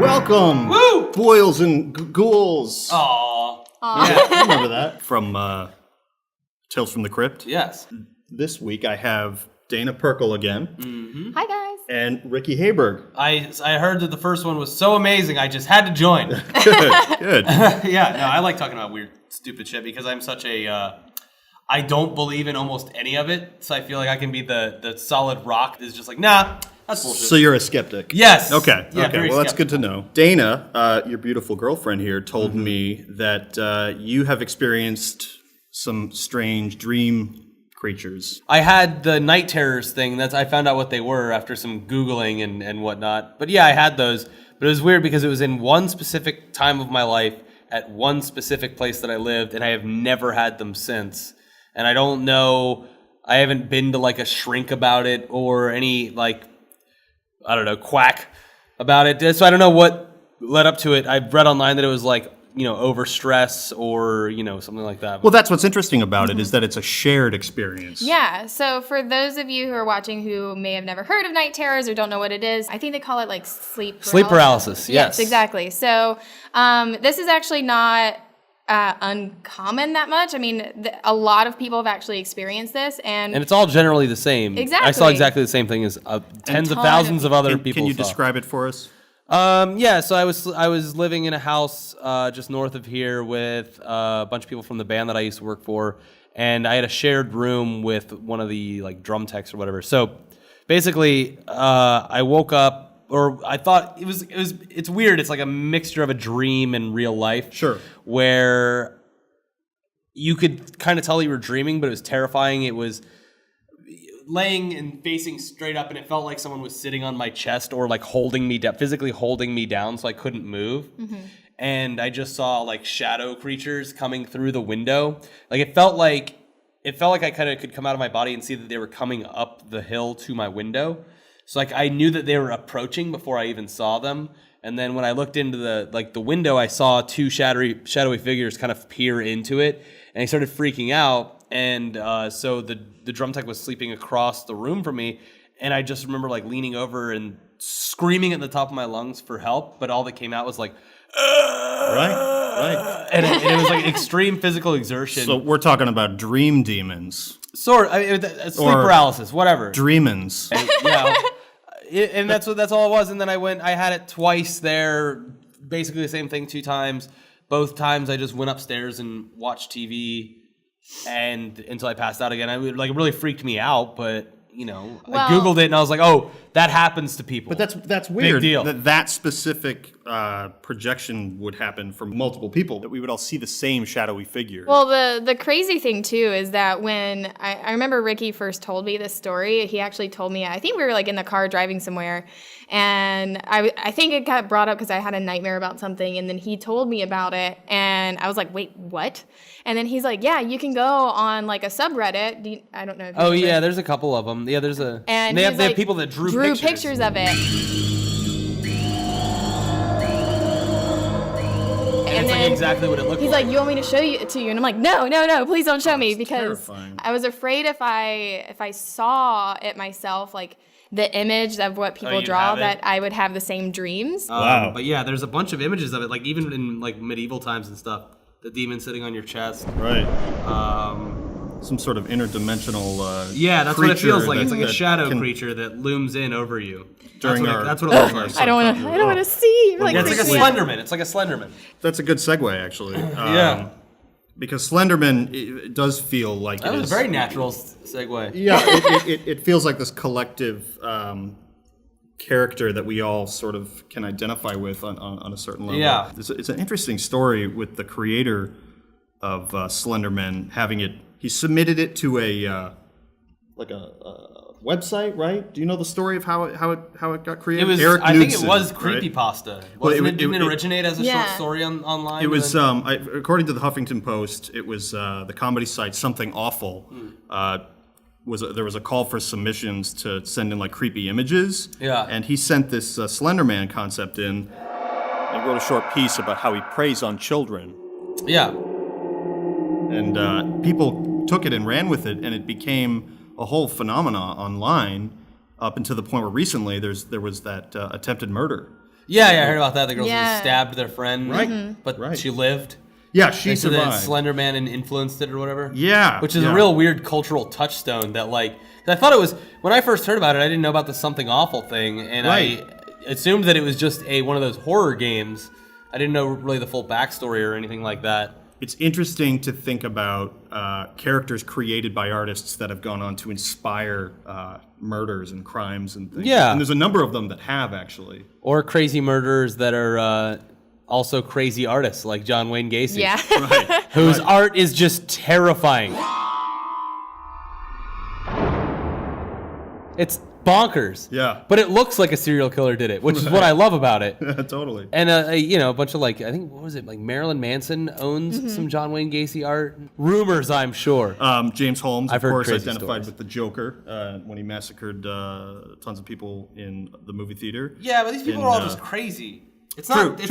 Welcome, Woo! boils and ghouls. Aww. Yeah, I remember that from Tales from the Crypt. Yes. This week I have Dana Perkle again. Mm-hmm. Hi, guys. And Ricky Hayberg. I heard that the first one was so amazing, I just had to join. Good. Yeah, no, I like talking about weird, stupid shit because I'm such a... I don't believe in almost any of it, so I feel like I can be the solid rock that's just like, nah, that's bullshit. So you're a skeptic? Yes. Okay. Yeah, okay. Well, that's good to know. Dana, your beautiful girlfriend here, told me that you have experienced some strange dream creatures. I had the night terrors thing. I found out what they were after some Googling and whatnot. But yeah, I had those. But it was weird because it was in one specific time of my life at one specific place that I lived, and I have never had them since. And I don't know, I haven't been to like a shrink about it or any quack about it. So I don't know what led up to it. I've read online that it was like, overstress or, something like that. Well, that's what's interesting about it is that it's a shared experience. Yeah, so for those of you who are watching who may have never heard of night terrors or don't know what it is, I think they call it like sleep paralysis. Sleep paralysis, yes. Yes, exactly. So this is actually not uncommon that much. I mean, a lot of people have actually experienced this, and it's all generally the same. Exactly. I saw exactly the same thing as tens of thousands of other people. Can you describe it for us? Yeah. So I was living in a house just north of here with a bunch of people from the band that I used to work for, and I had a shared room with one of the like drum techs or whatever. So basically, I woke up. Or I thought it's weird. It's like a mixture of a dream and real life. Sure. Where you could kind of tell you were dreaming, but it was terrifying. It was laying and facing straight up, and it felt like someone was sitting on my chest or like holding me down, physically holding me down so I couldn't move. Mm-hmm. And I just saw like shadow creatures coming through the window. Like it felt like I kind of could come out of my body and see that they were coming up the hill to my window. So like I knew that they were approaching before I even saw them, and then when I looked into the window, I saw two shadowy figures kind of peer into it, and I started freaking out. And so the drum tech was sleeping across the room from me, and I just remember like leaning over and screaming at the top of my lungs for help, but all that came out was like, right, and it was like extreme physical exertion. So we're talking about dream demons. Sleep paralysis, whatever. Dreamins. And that's all it was. And then I had it twice there, basically the same thing 2 times. Both times I just went upstairs and watched TV and until I passed out again. It really freaked me out, but I Googled it and I was like, oh, that happens to people. But that's weird. Big deal. That specific projection would happen for multiple people, that we would all see the same shadowy figure. Well, the crazy thing, too, is that when I remember Ricky first told me this story, he actually told me, I think we were like in the car driving somewhere, and I think it got brought up because I had a nightmare about something, and then he told me about it, and I was like, wait, what? And then he's like, yeah, you can go on like a subreddit. I don't know if you Oh, remember. yeah, there's a couple of them. Yeah, there's a... And they he's have people that drew pictures of it. And it's like exactly what it looked like. He's like, you want me to show it to you? And I'm like, no, please don't show me, because terrifying. I was afraid if I saw it myself, like the image of what people draw, that I would have the same dreams. Wow. But yeah, there's a bunch of images of it, like even in like medieval times and stuff. The demon sitting on your chest. Right. Some sort of interdimensional yeah, that's what it feels like. that- It's like a that shadow can- creature that looms in over you. That's what it looks like. I don't want to see. Yeah, it's like a Slenderman. It's like a Slenderman. That's a good segue, actually. Yeah. Because Slenderman it does feel like That it was is... a very natural segue. Yeah, it feels like this collective character that we all sort of can identify with on a certain level. Yeah. It's an interesting story with the creator of Slenderman having it. He submitted it to a website, right? Do you know the story of how it got created? It was. Eric I think Knudsen, it was right? creepypasta. Well, Didn't it originate as a short story online? It was, according to the Huffington Post, it was the comedy site Something Awful. There was a call for submissions to send in like creepy images. Yeah. And he sent this Slenderman concept in and wrote a short piece about how he preys on children. Yeah. And people took it and ran with it, and it became a whole phenomena online up until the point where recently there was that attempted murder Yeah, I heard about that. The girls Yeah. stabbed their friend, Right, but right. she lived. Yeah, she They said that survived. Slender Man and influenced it or whatever. Yeah, Which is yeah. a real weird cultural touchstone that, like, 'cause I thought it was, when I first heard about it, I didn't know about the Something Awful thing, and Right. I assumed that it was just one of those horror games. I didn't know really the full backstory or anything like that. It's interesting to think about characters created by artists that have gone on to inspire murders and crimes and things. Yeah. And there's a number of them that have, actually. Or crazy murderers that are also crazy artists, like John Wayne Gacy. Yeah. Right. Whose art is just terrifying. It's bonkers. Yeah. But it looks like a serial killer did it, which is what I love about it. Totally. And a bunch of, like, I think, what was it, like Marilyn Manson owns some John Wayne Gacy art. Rumors, I'm sure. James Holmes, I've of heard course, crazy identified stories. with the Joker when he massacred tons of people in the movie theater. Yeah, but these people in, are all just crazy. It's true, not. true.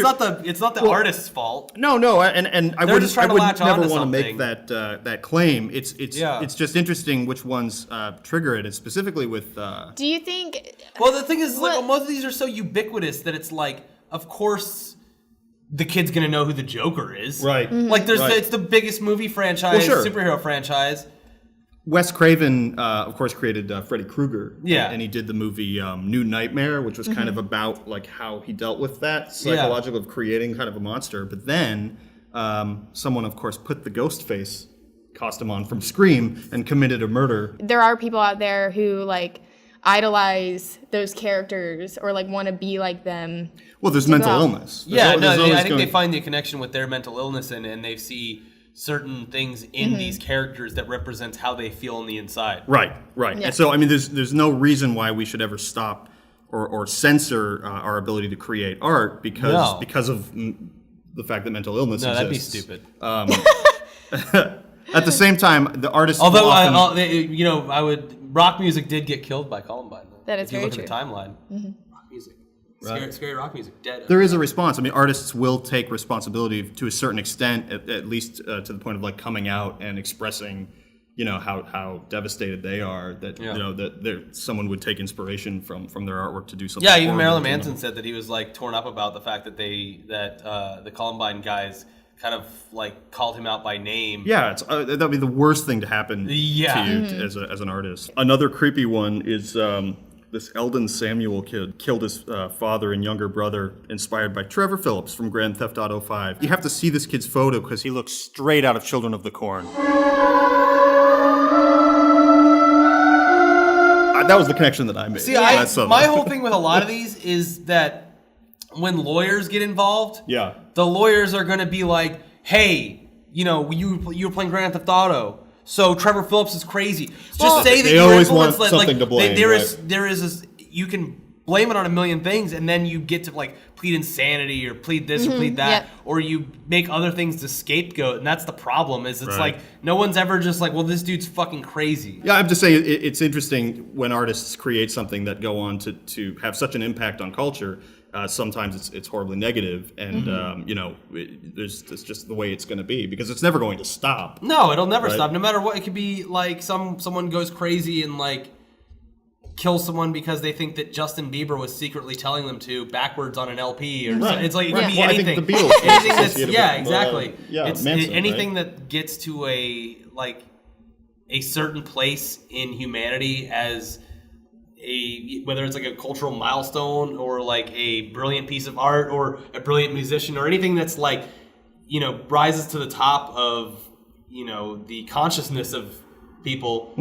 It's not the artist's fault. No, and I They're would just trying to latch never onto want to make something. that claim. It's Yeah. it's just interesting which ones trigger it, and specifically with. Do you think? Well, the thing is, like, What- most of these are so ubiquitous that it's like, of course, the kid's gonna know who the Joker is. Right. Like, Right. it's the biggest movie franchise, Well, sure. superhero franchise. Wes Craven, of course, created Freddy Krueger. Yeah. And he did the movie New Nightmare, which was kind of about like how he dealt with that psychological of creating kind of a monster. But then someone, of course, put the ghost face costume on from Scream and committed a murder. There are people out there who like idolize those characters or like want to be like them. Well, there's mental Well, illness. There's Yeah, al- no, there's always I think they going- find the connection with their mental illness and they see certain things in these characters that represents how they feel on the inside. Right. Yeah. And so, I mean, there's no reason why we should ever stop or censor our ability to create art because of the fact that mental illness No, that'd be exists. stupid. At the same time, the artists Although, will often, rock music did get killed by Columbine. Though. That is if you very look at the true. timeline. Rock music. Scary rock music, dead. there is a response. I mean, artists will take responsibility to a certain extent, at least to the point of like coming out and expressing, how devastated they are. That that someone would take inspiration from their artwork to do something. Yeah, even horrible Marilyn to them. Manson said that he was like torn up about the fact that the Columbine guys kind of like called him out by name. Yeah, it's that'd be the worst thing to happen Yeah. to you as an artist. Another creepy one is this Eldon Samuel kid killed his father and younger brother, inspired by Trevor Phillips from Grand Theft Auto 5. You have to see this kid's photo because he looks straight out of Children of the Corn. That was the connection that I made. See, That's something. my whole thing with a lot of these is that when lawyers get involved, Yeah. the lawyers are going to be like, "Hey, you were playing Grand Theft Auto, so Trevor Phillips is crazy." Well, Just say that they your always influence, want something to blame, There right. is you can blame it on a million things, and then you get to like plead insanity or plead this or plead that, yep. or you make other things the scapegoat, and that's the problem. Is it's Right. like no one's ever just like, "Well, this dude's fucking crazy." Yeah, I'm just saying it's interesting when artists create something that go on to have such an impact on culture. Sometimes it's horribly negative, and it's just the way it's going to be because it's never going to stop. No, it'll never Right. stop. No matter what, it could be like someone goes crazy and like kills someone because they think that Justin Bieber was secretly telling them to backwards on an LP, or Right. it's like it Right. could be Well, I anything. think the Beatles were anything that's associated yeah, with, exactly. Manson, anything right? that gets to a certain place in humanity as whether it's like a cultural milestone or like a brilliant piece of art or a brilliant musician or anything that's like rises to the top of the consciousness of people,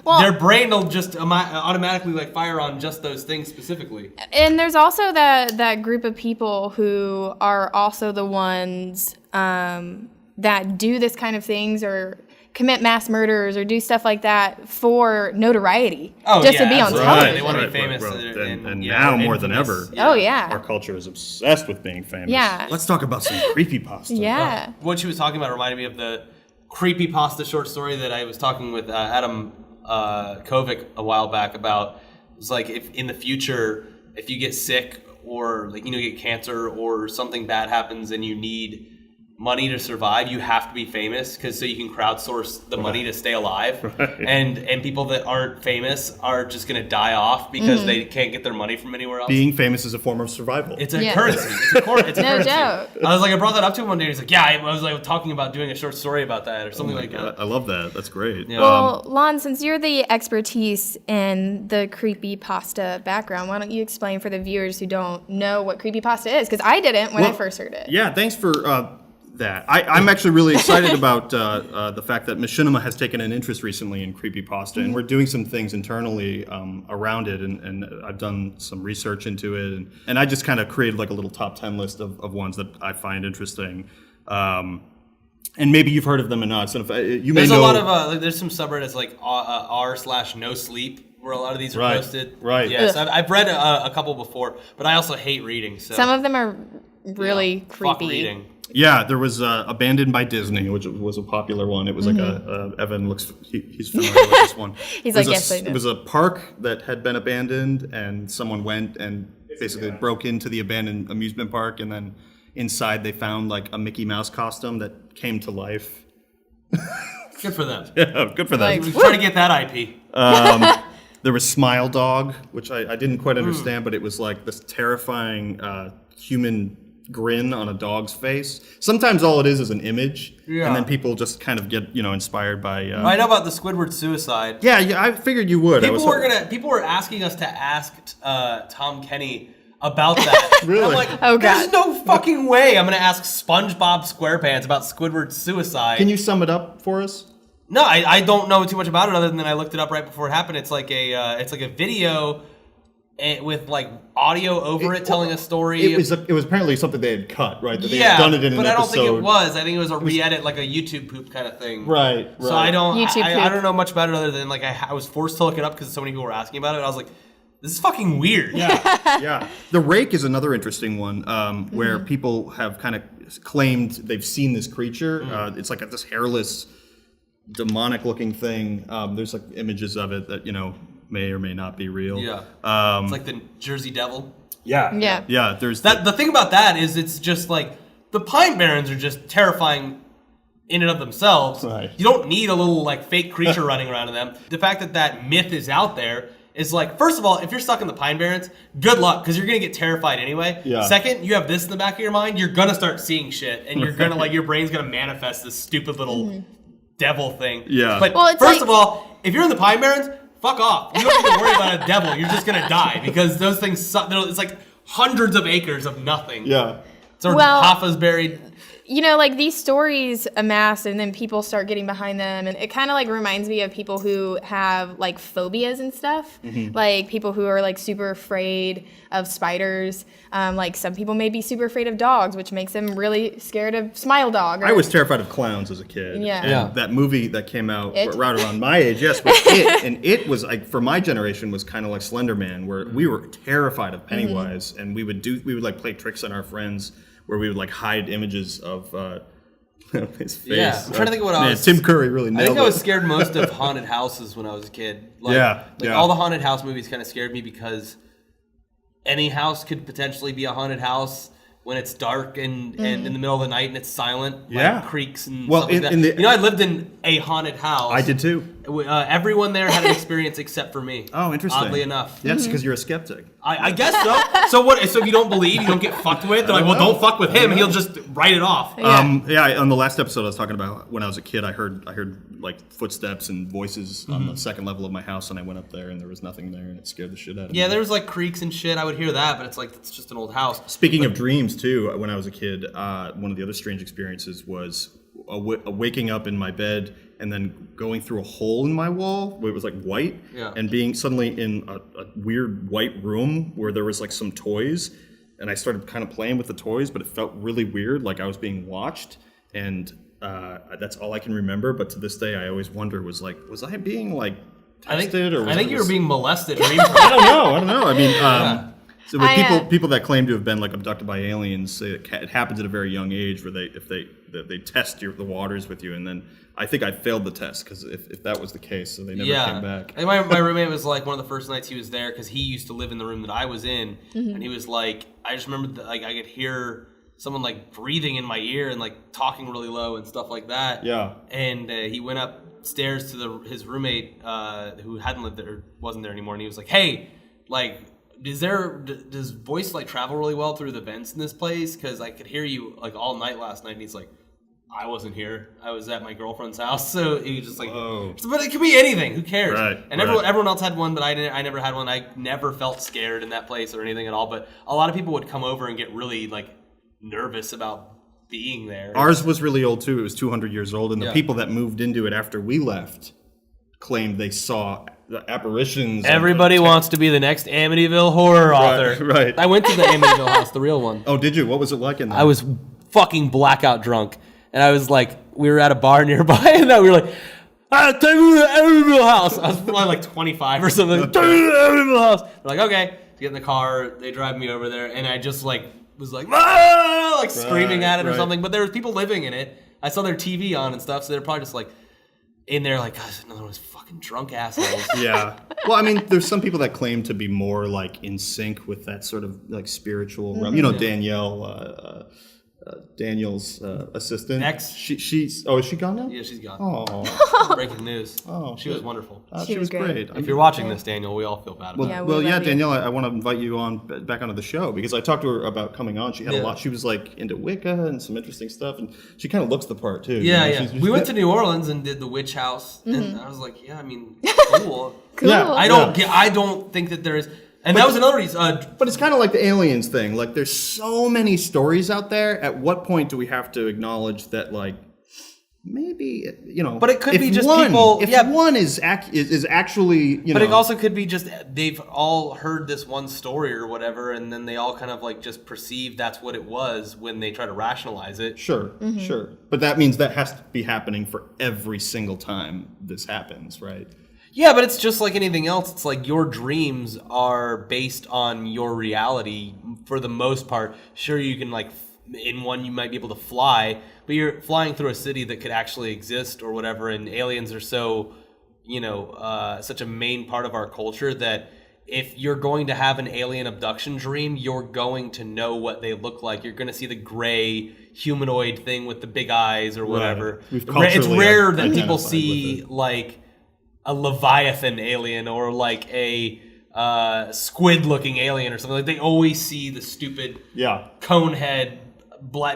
Well- their brain will just automatically like fire on just those things specifically. And there's also that group of people who are also the ones that do this kind of things or commit mass murders or do stuff like that for notoriety, just to be on absolutely. television. They want to be famous, And now more than infamous. ever, Oh yeah, our culture is obsessed with being famous. Yeah. Let's talk about some creepypasta. yeah. What she was talking about reminded me of the creepypasta short story that I was talking with Adam Kovic a while back about. It's like if in the future, if you get sick or like get cancer or something bad happens and you need money to survive, you have to be famous because so you can crowdsource the money to stay alive. Right. And people that aren't famous are just going to die off because they can't get their money from anywhere else. Being famous is a form of survival. It's a currency. It's a No currency. joke. I was like, I brought that up to him one day. He's like, yeah, I was like talking about doing a short story about that or something like that. I love that. That's great. Yeah. Well, Lon, since you're the expertise in the creepypasta background, why don't you explain for the viewers who don't know what creepypasta is? Because I didn't when I first heard it. Yeah, thanks for that. I'm actually really excited about the fact that Machinima has taken an interest recently in creepypasta, and we're doing some things internally around it, and I've done some research into it, and I just kind of created like a little top 10 list of ones that I find interesting. And maybe you've heard of them or not. So if, you may There's know. a lot of there's some subreddits like r/no sleep where a lot of these are posted. Right. Yes, I've read a couple before, but I also hate reading. So Some of them are really fuck creepy. reading. Yeah, there was Abandoned by Disney, which was a popular one. It was like Evan looks, he's familiar with this one. He's It was like, yes, I know. It was a park that had been abandoned, and someone went and basically broke into the abandoned amusement park, and then inside they found like a Mickey Mouse costume that came to life. Good for them. Yeah, good for them. Like, We try to get that IP. There was Smile Dog, which I didn't quite understand, but it was like this terrifying human grin on a dog's face. Sometimes all it is an image, and then people just kind of get inspired by. I know about the Squidward suicide. Yeah, I figured you would. People were asking us to ask Tom Kenny about that. Really? And I'm like, Oh, there's God. no fucking way I'm gonna ask SpongeBob SquarePants about Squidward's suicide. Can you sum it up for us? No, I don't know too much about it other than I looked it up right before it happened. It's like a video with like audio over it telling a story. It was apparently something they had cut, right? That they yeah, had done it in but an I don't episode. think it was. I think it was a re-edit, like a YouTube poop kind of thing. Right. So I don't. YouTube I poop. don't know much about it other than like I was forced to look it up because so many people were asking about it. And I was like, this is fucking weird. Yeah. The Rake is another interesting one where people have kind of claimed they've seen this creature. It's like this hairless, demonic-looking thing. There's like images of it that may or may not be real. Yeah. It's like the Jersey Devil. Yeah. Yeah. There's That the thing about that is it's just like the Pine Barrens are just terrifying in and of themselves. Right. You don't need a little like fake creature running around in them. The fact that myth is out there is like, first of all, if you're stuck in the Pine Barrens, good luck because you're gonna get terrified anyway. Yeah. Second, you have this in the back of your mind, you're gonna start seeing shit, and you're gonna like your brain's gonna manifest this stupid little devil thing. Yeah. But Well, it's first like- of all, if you're in the Pine Barrens, fuck off. You don't need to worry about a devil. You're just gonna die because those things suck. It's like hundreds of acres of nothing. Yeah. So Well- Hoffa's buried. Like these stories amass and then people start getting behind them, and it kind of like reminds me of people who have like phobias and stuff, like people who are like super afraid of spiders. Like some people may be super afraid of dogs, which makes them really scared of Smile Dog. I was terrified of clowns as a kid. Yeah. And Yeah. that movie that came out It? right around my age, yes, was It. And It was like, for my generation, was kind of like Slender Man, where we were terrified of Pennywise, and we would like play tricks on our friends where we would like hide images of his face. Yeah, I'm trying to think of what I Man, was- Tim Curry really I nailed think I was it. scared most of haunted houses when I was a kid. Like, Yeah, like yeah. all the haunted house movies kind of scared me because any house could potentially be a haunted house when it's dark and in the middle of the night and it's silent. Yeah. Like creaks and Well, stuff like in that. the- I lived in a haunted house. I did too. Everyone there had an experience except for me. Oh, interesting. Oddly enough. Yeah, it's because you're a skeptic. I guess so. So what? So if you don't believe, you don't get fucked with. They're like, well, don't fuck with him. He'll just write it off. On the last episode I was talking about when I was a kid, I heard like footsteps and voices on the second level of my house, and I went up there and there was nothing there, and it scared the shit out of me. Yeah, there was like creaks and shit. I would hear that, but it's like it's just an old house. Speaking of dreams, too, when I was a kid, one of the other strange experiences was waking up in my bed and then going through a hole in my wall where it was like white, and being suddenly in a weird white room where there was like some toys, and I started kind of playing with the toys, but it felt really weird, like I was being watched, and that's all I can remember. But to this day, I always wonder, was I being like tested, or was I think it you were being molested. Or I don't know. I mean, so with I, people that claim to have been like abducted by aliens, say it happens at a very young age, where they test the waters with you, and then I think I failed the test because if that was the case, so they never came back. And my roommate was like one of the first nights he was there because he used to live in the room that I was in, and he was like, I just remember that, like I could hear someone like breathing in my ear and like talking really low and stuff like that. Yeah. And he went upstairs to his roommate who hadn't lived there, or wasn't there anymore, and he was like, "Hey, like, does voice like travel really well through the vents in this place? Because I could hear you like all night last night." And he's like, "I wasn't here. I was at my girlfriend's house." So he just like, but it could be anything. Who cares? Right, and everyone else had one, but I never had one. I never felt scared in that place or anything at all. But a lot of people would come over and get really like nervous about being there. Ours was really old too. It was 200 years old, and the people that moved into it after we left claimed they saw the apparitions. Everybody wants to be the next Amityville horror author. Right. I went to the Amityville house, the real one. Oh, did you? What was it like in there? I was fucking blackout drunk, and I was like, we were at a bar nearby, and we were like, take me to the Amityville house. I was probably like 25 or something. Take me to the Amityville house. They're like, okay. Get in the car. They drive me over there, and I just like was like, ah! Like screaming at it or something. But there was people living in it. I saw their TV on and stuff, so they're probably just like in there, like, gosh, another one of those fucking drunk assholes. Yeah. Well, I mean, there's some people that claim to be more like in sync with that sort of like spiritual realm. You know, Daniel's assistant. Next. She's is she gone now? Yeah, she's gone. Oh. Breaking news. Oh, she was wonderful. She was great. If you're watching this, Daniel, we all feel bad about it. Well, Danielle, I want to invite you on back onto the show because I talked to her about coming on. She had a lot. She was like into Wicca and some interesting stuff, and she kind of looks the part too. Yeah, you know? yeah. We went to New Orleans and did the witch house, and I was like, yeah, I mean, cool. Cool. Yeah. I don't think that there is. And that was another reason. But it's kind of like the aliens thing. Like, there's so many stories out there. At what point do we have to acknowledge that, like, maybe, you know? But it could be just one, people. If one is actually, you know. But it also could be just they've all heard this one story or whatever, and then they all kind of like just perceive that's what it was when they try to rationalize it. Sure. But that means that has to be happening for every single time this happens, right? Yeah, but it's just like anything else. It's like your dreams are based on your reality for the most part. Sure, you can like, in one you might be able to fly, but you're flying through a city that could actually exist or whatever, and aliens are so, you know, such a main part of our culture that if you're going to have an alien abduction dream, you're going to know what they look like. You're going to see the gray humanoid thing with the big eyes or whatever. Right. It's rare that people see like a Leviathan alien or like a squid-looking alien or something. Like they always see the stupid cone head,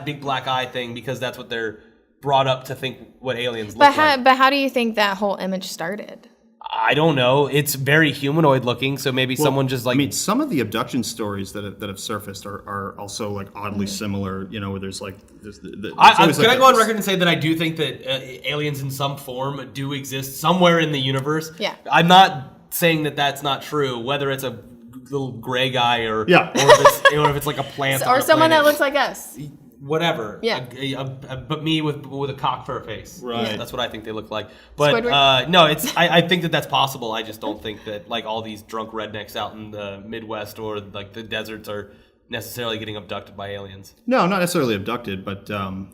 big black eye thing because that's what they're brought up to think what aliens look like. But how do you think that whole image started? I don't know. It's very humanoid looking, so maybe someone just like. I mean, some of the abduction stories that have surfaced are also like oddly similar. You know, where there's like. Can I go on record and say that I do think that aliens in some form do exist somewhere in the universe? Yeah. I'm not saying that that's not true. Whether it's a little gray guy or or if it's like a plant or someone that looks like us. Whatever. Yeah. But me with a cock for a face. Right. That's what I think they look like. But no, I think that that's possible. I just don't think that like all these drunk rednecks out in the Midwest or like the deserts are necessarily getting abducted by aliens. No, not necessarily abducted, but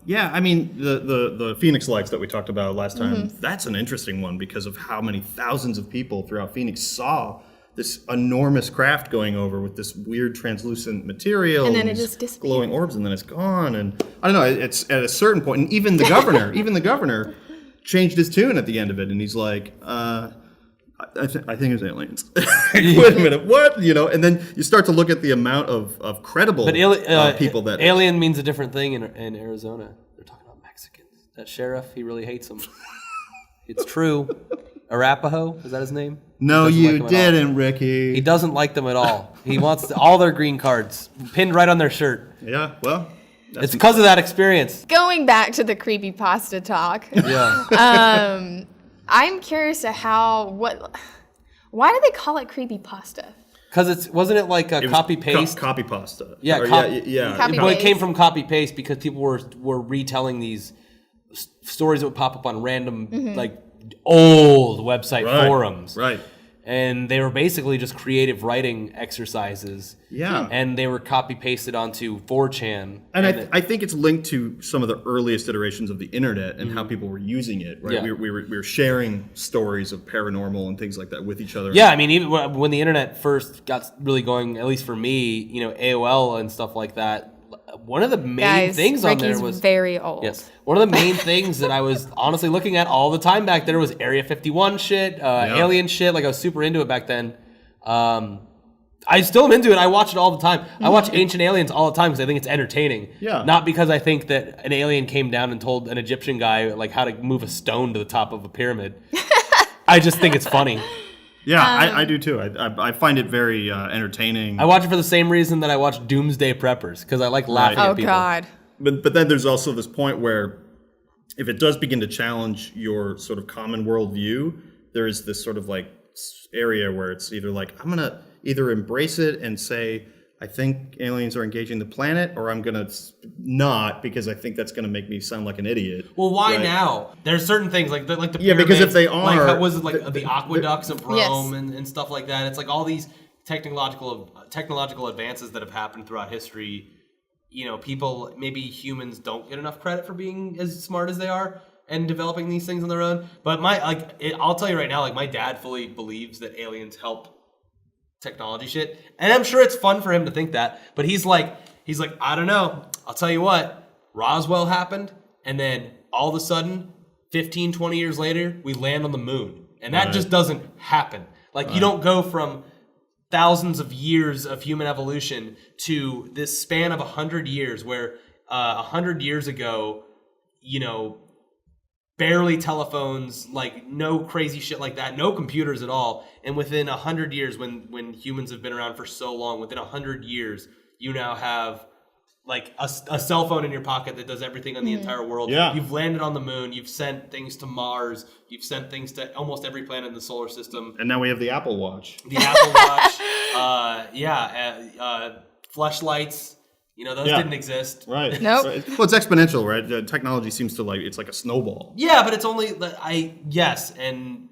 yeah, I mean the Phoenix Lights that we talked about last time, that's an interesting one because of how many thousands of people throughout Phoenix saw this enormous craft going over with this weird translucent material and then it just disappeared. Glowing orbs, and then it's gone. And I don't know, it's at a certain point, and even the governor changed his tune at the end of it, and he's like, I think it's aliens. Wait a minute, what? You know, and then you start to look at the amount of credible people that alien means a different thing in Arizona. They're talking about Mexicans. That sheriff, he really hates them. It's true. Arapaho, is that his name? No, you didn't, Ricky. He doesn't like them at all. He wants all their green cards pinned right on their shirt. Yeah, well, it's because of that experience. Going back to the creepypasta talk. Yeah. I'm curious to why do they call it creepypasta? Because wasn't it like a copy paste? Copy pasta. Yeah, Copy Well, it came paste. from copy paste because people were retelling these stories that would pop up on random like old website forums. Right. And they were basically just creative writing exercises. Yeah. And they were copy pasted onto 4chan. And I think it's linked to some of the earliest iterations of the internet and how people were using it, right? Yeah. We were sharing stories of paranormal and things like that with each other. Yeah, I mean, even when the internet first got really going, at least for me, you know, AOL and stuff like that, one of the main Guys, things on Ricky's there was very old. Yes. One of the main things that I was honestly looking at all the time back there was Area 51 shit, alien shit. Like I was super into it back then. I still am into it. I watch it all the time. I watch Ancient Aliens all the time because I think it's entertaining. Yeah. Not because I think that an alien came down and told an Egyptian guy like how to move a stone to the top of a pyramid. I just think it's funny. Yeah, I do too. I find it very entertaining. I watch it for the same reason that I watch Doomsday Preppers because I like laughing at Oh people. God. But then there's also this point where if it does begin to challenge your sort of common worldview, there is this sort of like area where it's either like, I'm going to either embrace it and say, I think aliens are engaging the planet, or I'm going to not because I think that's going to make me sound like an idiot. Well, why right? now? There's certain things like the pyramids, Yeah, because if they like are- how was it like the aqueducts of Rome Yes. and stuff like that. It's like all these technological advances that have happened throughout history. You know, people, maybe humans don't get enough credit for being as smart as they are and developing these things on their own. But I'll tell you right now, like my dad fully believes that aliens help technology shit, and I'm sure it's fun for him to think that. But he's like, I don't know. I'll tell you what, Roswell happened, and then all of a sudden, 15, 20 years later, we land on the moon, and that just doesn't happen. Like you don't go from thousands of years of human evolution to this span of 100 years where 100 years ago, you know, barely telephones, like no crazy shit like that, no computers at all. And within 100 years, when humans have been around for so long, within 100 years, you now have like a cell phone in your pocket that does everything on the entire world. Yeah. You've landed on the moon. You've sent things to Mars. You've sent things to almost every planet in the solar system. And now we have the Apple Watch. The Apple Watch, fleshlights. You know, those didn't exist. Right. Nope. Right. Well, it's exponential, right? Technology seems to it's like a snowball. Yeah, but it's only and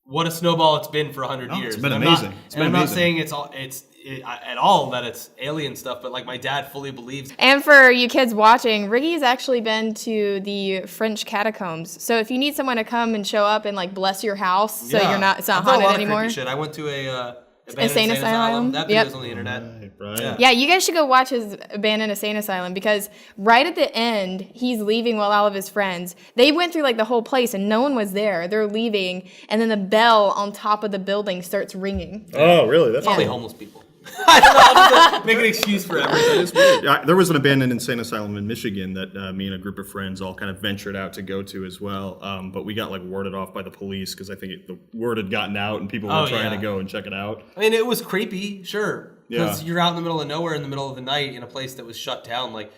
what a snowball it's been for 100 years. It's been And amazing. I'm not saying at all that it's alien stuff, but like my dad fully believes. And for you kids watching, Ricky's actually been to the French catacombs. So if you need someone to come and show up and like bless your house, so it's not I've done a haunted lot of anymore. creepy shit. I went to a Insane asylum. That Yep. video's on the internet. Right. Yeah, you guys should go watch his abandoned insane asylum because right at the end, he's leaving with all of his friends. They went through like the whole place and no one was there. They're leaving, and then the bell on top of the building starts ringing. Oh, really? That's Probably cool. homeless people. I don't know. I'll just make an excuse for everything. It's weird. There was an abandoned insane asylum in Michigan that me and a group of friends all kind of ventured out to go to as well. But we got like warded off by the police because I think the word had gotten out and people were trying to go and check it out. I mean, it was creepy, sure. Because Yeah. you're out in the middle of nowhere in the middle of the night in a place that was shut down. Like,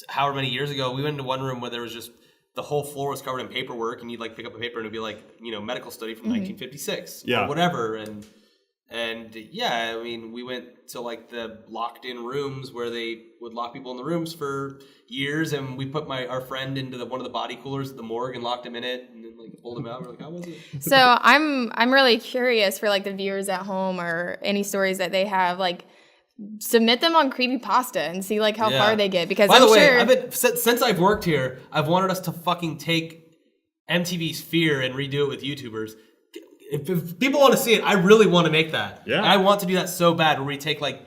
however many years ago, we went into one room where there was just the whole floor was covered in paperwork, and you'd like pick up a paper and it'd be like, you know, medical study from 1956 or whatever. And yeah, I mean, we went to like the locked in rooms where they would lock people in the rooms for years, and we put our friend into one of the body coolers at the morgue and locked him in it, and then like pulled him out. We're like, how was it? So I'm really curious for like the viewers at home or any stories that they have, like submit them on Creepypasta and see like how far they get. Because by the way, sure. since I've worked here, I've wanted us to fucking take MTV's Fear and redo it with YouTubers. If people want to see it, I really want to make that. Yeah. I want to do that so bad where we take like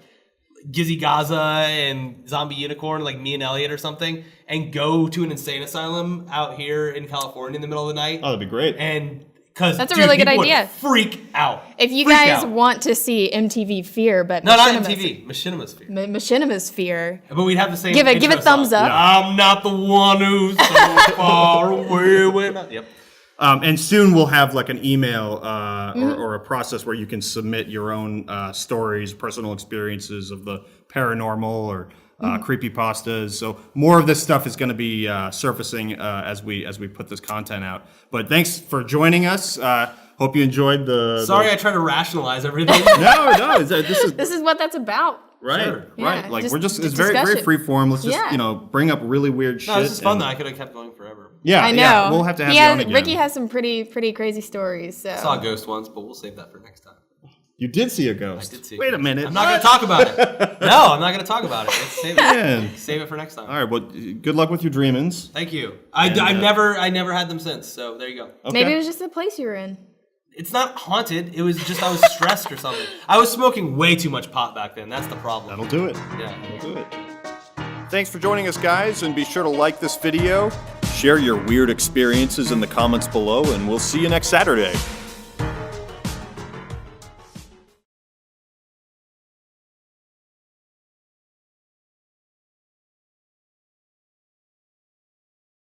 Gizzy Gaza and Zombie Unicorn, like me and Elliot or something, and go to an insane asylum out here in California in the middle of the night. Oh, that'd be great. And because That's a really good idea. Freak out. If you Freak guys out. want to see MTV Fear, but No, not MTV. Machinima's Fear. Machinima's Fear. But we'd have the same. Give it intro a thumbs song. up. I'm not the one who's so far away when I... Yep. And soon we'll have like an email or a process where you can submit your own stories, personal experiences of the paranormal or creepypastas. So more of this stuff is going to be surfacing as we put this content out. But thanks for joining us. Hope you enjoyed the. Sorry, I try to rationalize everything. No. This is what that's about. Right, Sure. right. Yeah, like just we're just it's very discussion. free form. Let's just bring up really weird shit. No, this is fun and- though. I could have kept going forever. Yeah, I know. Yeah, we'll have to have you on again. Ricky has some pretty crazy stories. So. I saw a ghost once, but we'll save that for next time. You did see a ghost. I did see. Wait a minute. I'm not going to talk about it. No, I'm not going to talk about it. Let's save it. Man. Save it for next time. All right. Well, good luck with your dreamings. Thank you. I never had them since. So there you go. Okay. Maybe it was just the place you were in. It's not haunted. It was just I was stressed or something. I was smoking way too much pot back then. That's the problem. That'll do it. Yeah. That'll do it. Thanks for joining us, guys, and be sure to like this video, share your weird experiences in the comments below, and we'll see you next Saturday.